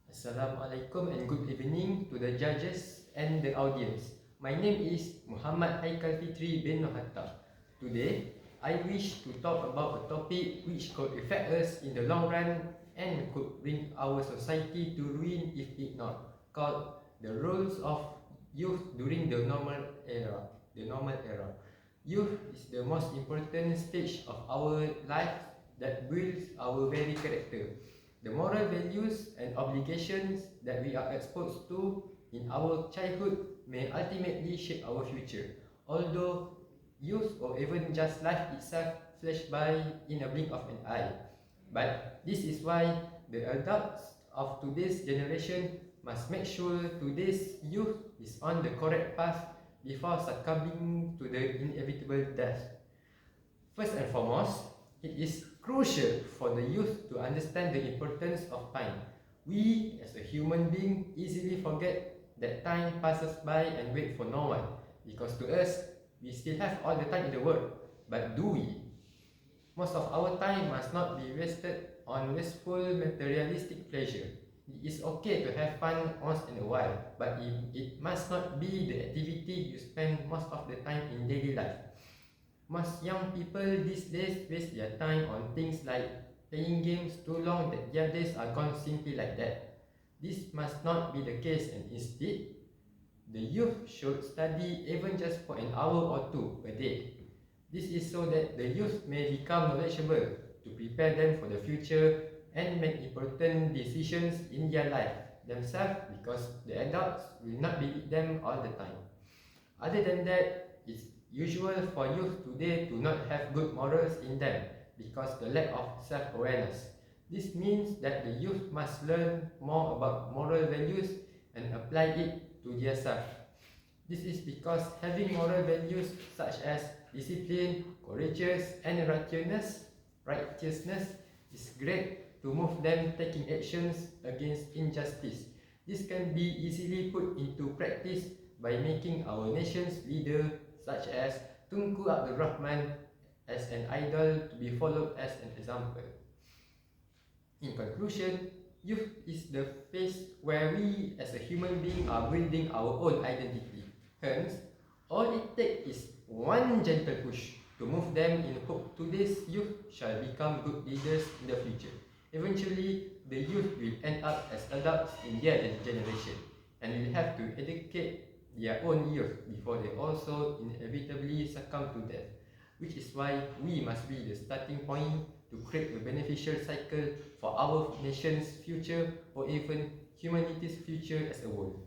Assalamualaikum and good evening to the judges and the audience. My name is Muhammad Haikalfitri bin Norhatta. Today, I wish to talk about a topic which could affect us in the long run and could bring our society to ruin if ignored, called the roles of youth during the normal era. Youth is the most important stage of our life that builds our very character. The moral values and obligations that we are exposed to in our childhood may ultimately shape our future. Although youth or even just life itself flash by in a blink of an eye. But this is why the adults of today's generation must make sure today's youth is on the correct path before succumbing to the inevitable death. First and foremost, it is crucial for the youth to understand the importance of time. We, as a human being, easily forget that time passes by and wait for no one. Because to us, we still have all the time in the world. But do we? Most of our time must not be wasted on wasteful materialistic pleasure. It is okay to have fun once in a while, but it must not be the activity you spend most of the time in daily life. Most young people these days waste their time on things like playing games too long that their days are gone simply like that. This must not be the case, and instead, the youth should study even just for an hour or two a day. This is so that the youth may become knowledgeable to prepare them for the future and make important decisions in their life themselves, because the adults will not be with them all the time. Other than that, it's usual for youth today to not have good morals in them because the lack of self-awareness. This means that the youth must learn more about moral values and apply it to themselves. This is because having moral values such as discipline, courageous, and righteousness is great to move them taking actions against injustice. This can be easily put into practice by making our nation's leader such as Tunku Abdul Rahman as an idol to be followed as an example. In conclusion, youth is the phase where we as a human being are building our own identity. Hence, all it takes is one gentle push to move them in hope today's youth shall become good leaders in the future. Eventually, the youth will end up as adults in their generation and will have to educate their own youth before they also inevitably succumb to death, which is why we must be the starting point to create a beneficial cycle for our nation's future or even humanity's future as a whole.